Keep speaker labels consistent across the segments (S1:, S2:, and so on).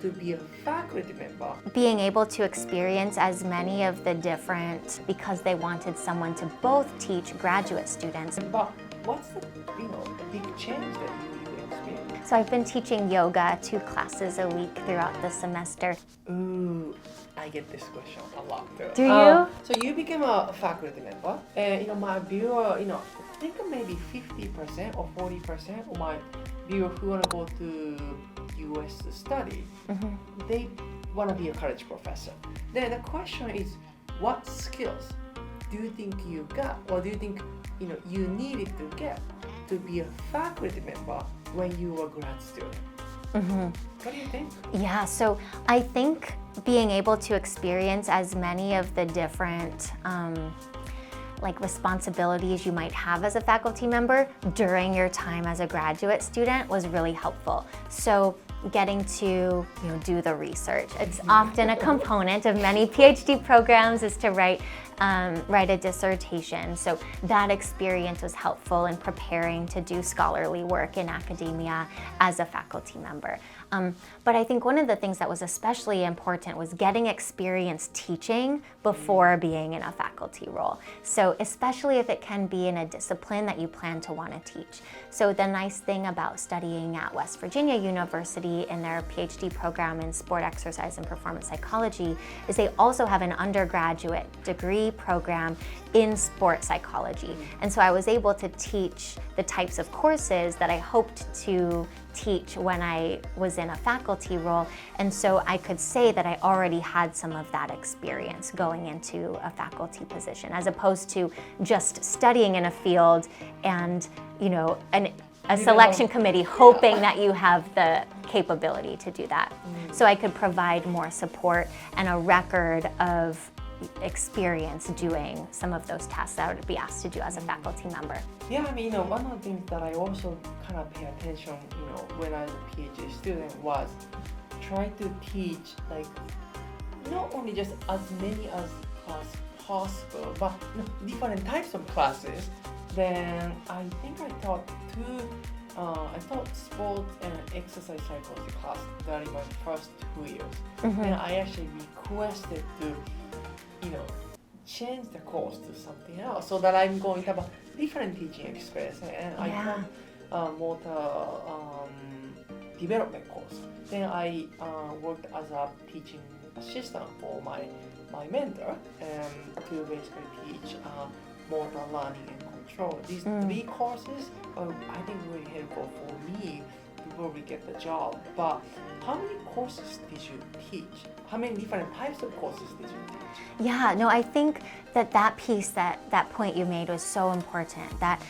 S1: to be a faculty member?
S2: Being able to experience as many of the different, because they wanted someone to both teach graduate students.
S1: But what's the big change that you experience?
S2: So I've been teaching yoga 2 classes a week throughout the semester.
S1: Ooh, I get this question a lot too.
S2: Do you?
S1: So you became a faculty member, and my viewer, I think maybe 50% or 40% of my viewer who want to go to US to study, they want to be a college professor. Then the question is, what skills do you think you got, or do you think you needed to get to be a faculty member when you were a grad student? What do you think?
S2: Yeah, so I think being able to experience as many of the different responsibilities you might have as a faculty member during your time as a graduate student was really helpful. So getting to do the research. It's often a component of many PhD programs is to write a dissertation. So that experience was helpful in preparing to do scholarly work in academia as a faculty member. But I think one of the things that was especially important was getting experience teaching before being in a faculty role. So especially if it can be in a discipline that you plan to want to teach. So the nice thing about studying at West Virginia University in their PhD program in sport exercise and performance psychology is they also have an undergraduate degree program in sport psychology. And so I was able to teach the types of courses that I hoped to teach when I was in a faculty role, and so I could say that I already had some of that experience going into a faculty position, as opposed to just studying in a field and a selection committee hoping that you have the capability to do that. So I could provide more support and a record of experience doing some of those tasks that I would be asked to do as a faculty member.
S1: Yeah, one of the things that I also kind of pay attention, when I was a PhD student was try to teach not only just as many as class possible, but different types of classes. Then I think I taught sport and exercise psychology class during my first 2 years. And I actually requested to change the course to something else so that I'm going to have a different teaching experience. And I taught motor development course. Then I worked as a teaching assistant for my mentor to basically teach motor learning and control. These 3 courses are, I think, really helpful for me before we get the job. But how many courses did you teach? How many different types of courses did you teach?
S2: Yeah, no, I think that piece, that point you made was so important, that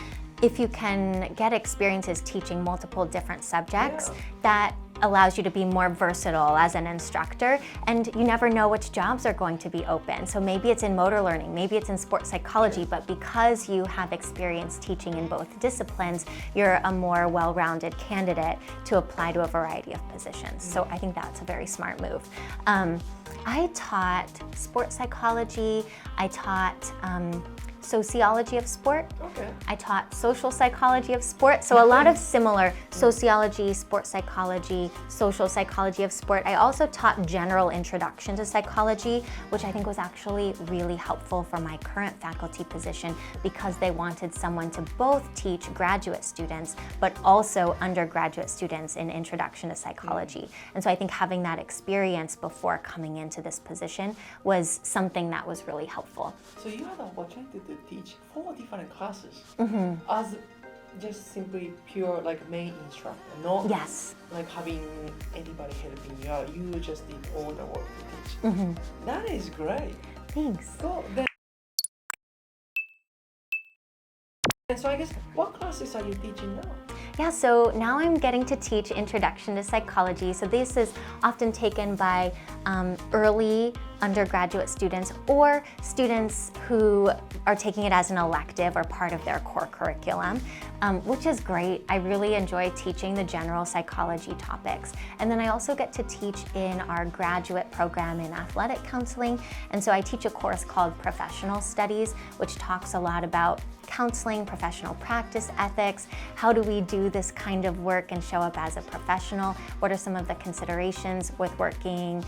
S2: if you can get experiences teaching multiple different subjects, that allows you to be more versatile as an instructor, and you never know which jobs are going to be open. So maybe it's in motor learning, maybe it's in sports psychology, but because you have experience teaching in both disciplines, you're a more well-rounded candidate to apply to a variety of positions. So I think that's a very smart move. I taught sports psychology, I taught sociology of sport.
S1: Okay.
S2: I taught social psychology of sport, so a lot of similar sociology, sports psychology, social psychology of sport. I also taught general introduction to psychology, which I think was actually really helpful for my current faculty position because they wanted someone to both teach graduate students but also undergraduate students in introduction to psychology. And so I think having that experience before coming into this position was something that was really helpful.
S1: So you had an opportunity to teach 4 different classes as just simply pure main instructor, not having anybody helping you out. You just did all the work to teach. That is great.
S2: Thanks.
S1: So then, so I guess what classes are you teaching now?
S2: Yeah, so now I'm getting to teach Introduction to Psychology. So this is often taken by early undergraduate students or students who are taking it as an elective or part of their core curriculum. which is great. I really enjoy teaching the general psychology topics. And then I also get to teach in our graduate program in athletic counseling. And so I teach a course called Professional Studies, which talks a lot about counseling, professional practice ethics. How do we do this kind of work and show up as a professional? What are some of the considerations with working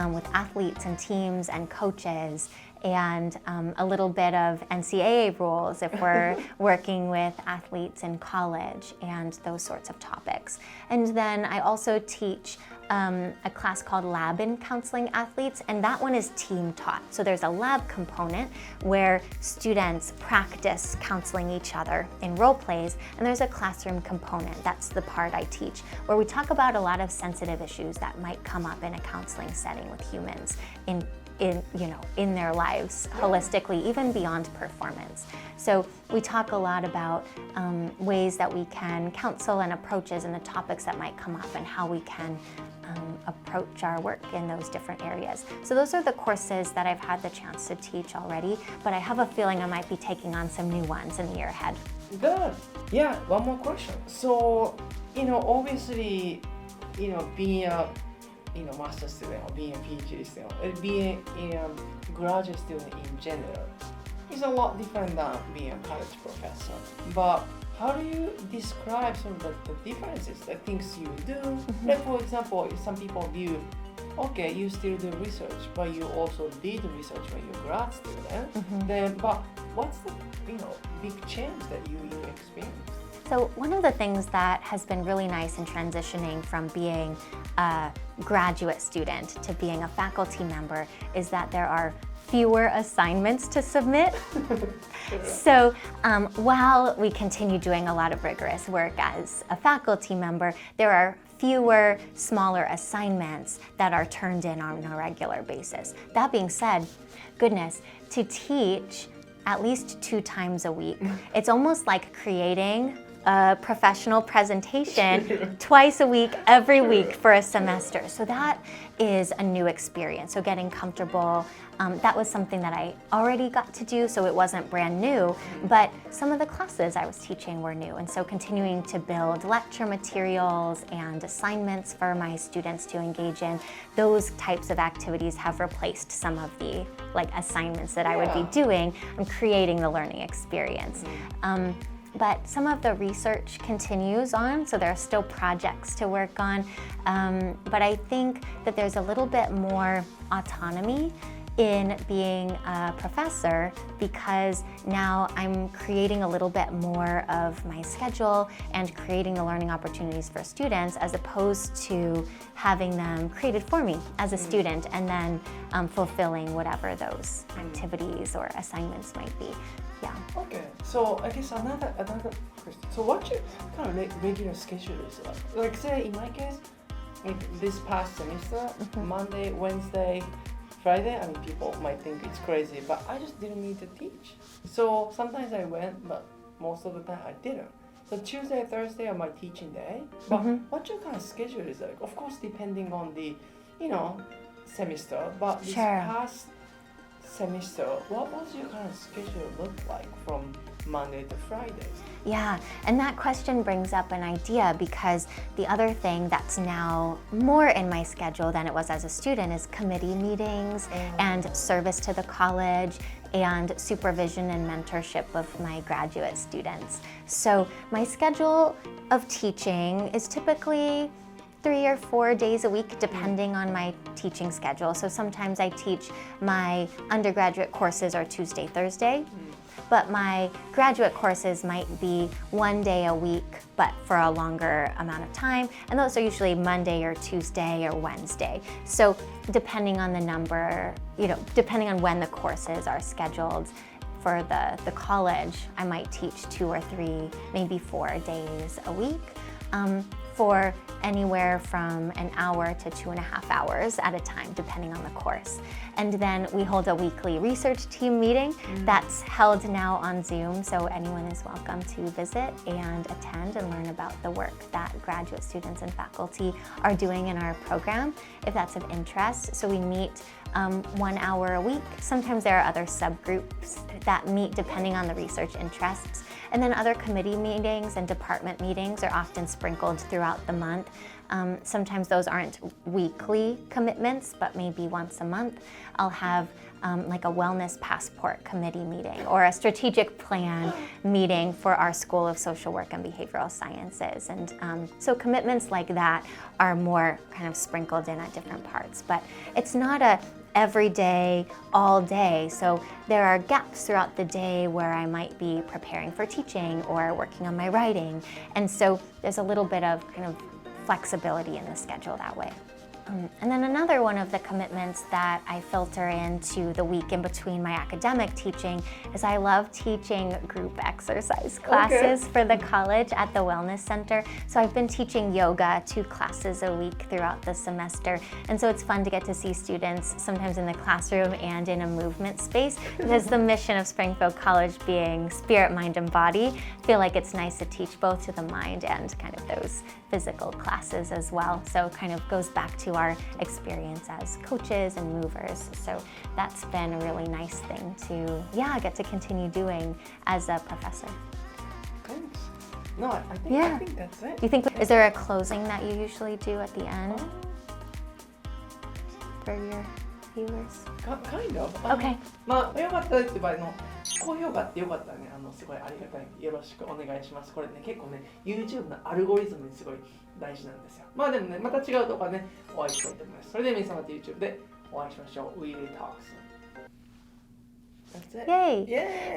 S2: with athletes and teams and coaches? And a little bit of NCAA rules if we're working with athletes in college and those sorts of topics. And then I also teach a class called Lab in Counseling Athletes, and that one is team taught. So there's a lab component where students practice counseling each other in role plays, and there's a classroom component. That's the part I teach, where we talk about a lot of sensitive issues that might come up in a counseling setting with humans in their lives holistically, even beyond performance. So we talk a lot about ways that we can counsel and approaches and the topics that might come up and how we can approach our work in those different areas. So those are the courses that I've had the chance to teach already, but I have a feeling I might be taking on some new ones in the year ahead.
S1: Good. Yeah, one more question. So, obviously, being a master's student or being a PhD student, being a graduate student in general is a lot different than being a college professor. But how do you describe some of the differences, the things you do?
S2: Mm-hmm.
S1: Like, for example, some people view, okay, you still do research, but you also did research when you're a grad student.
S2: Mm-hmm.
S1: But what's the big change that you experienced?
S2: So one of the things that has been really nice in transitioning from being a graduate student to being a faculty member is that there are fewer assignments to submit. So while we continue doing a lot of rigorous work as a faculty member, there are fewer, smaller assignments that are turned in on a regular basis. That being said, goodness, to teach at least 2 times a week, it's almost like creating a professional presentation twice a week, every week for a semester. So that is a new experience. So getting comfortable, that was something that I already got to do, so it wasn't brand new, but some of the classes I was teaching were new. And so continuing to build lecture materials and assignments for my students to engage in, those types of activities have replaced some of the assignments that I would be doing and creating the learning experience. But some of the research continues on, so there are still projects to work on. But I think that there's a little bit more autonomy in being a professor because now I'm creating a little bit more of my schedule and creating the learning opportunities for students as opposed to having them created for me as a student and then fulfilling whatever those activities or assignments might be. Yeah.
S1: Okay, so I guess another question. So what's your kind of regular schedule is like? Like say in my case, like this past semester, Monday, Wednesday, Friday, I mean people might think it's crazy, but I just didn't need to teach. So sometimes I went, but most of the time I didn't. So Tuesday, Thursday are my teaching day. But what's your kind of schedule is like? Of course depending on the, semester, but this past semester, what was your kind of schedule look like from Monday to Friday?
S2: Yeah, and that question brings up an idea because the other thing that's now more in my schedule than it was as a student is committee meetings and service to the college and supervision and mentorship of my graduate students. So my schedule of teaching is typically 3 or 4 days a week, depending on my teaching schedule. So sometimes I teach my undergraduate courses are Tuesday, Thursday, but my graduate courses might be 1 day a week, but for a longer amount of time. And those are usually Monday or Tuesday or Wednesday. So depending on the number, depending on when the courses are scheduled, for the college, I might teach 2 or 3, maybe 4 days a week. For anywhere from an hour to 2.5 hours at a time, depending on the course. And then we hold a weekly research team meeting that's held now on Zoom, so anyone is welcome to visit and attend and learn about the work that graduate students and faculty are doing in our program, if that's of interest. So we meet 1 hour a week. Sometimes there are other subgroups that meet depending on the research interests. And then other committee meetings and department meetings are often sprinkled throughout the month. Sometimes those aren't weekly commitments, but maybe once a month. I'll have like a wellness passport committee meeting or a strategic plan meeting for our School of Social Work and Behavioral Sciences. And so commitments like that are more kind of sprinkled in at different parts. But it's not a every day, all day. So there are gaps throughout the day where I might be preparing for teaching or working on my writing. And so there's a little bit of kind of flexibility in the schedule that way. And then another one of the commitments that I filter into the week in between my academic teaching is I love teaching group exercise classes for the college at the Wellness Center. So I've been teaching yoga 2 classes a week throughout the semester. And so it's fun to get to see students sometimes in the classroom and in a movement space, because the mission of Springfield College being spirit, mind, and body, I feel like it's nice to teach both to the mind and kind of those physical classes as well. So it kind of goes back to our experience as coaches and movers. So that's been a really nice thing to, get to continue doing as a professor.
S1: Thanks. No, I think that's it.
S2: You think, is there a closing that you usually do at the end for your viewers?
S1: Kind of.
S2: Okay.
S1: まあ、よかったって場合の高評価ってよかったらね、すごいありがたい。よろしくお願いします。これね、結構ね、YouTube のアルゴリズムにすごい大事なんですよ。まあでもね、また違うところでね、お会いしたいと思います。それでは皆様と YouTube でお会いしましょう。We Really Talks. That's it.
S2: Yay!
S1: Yay!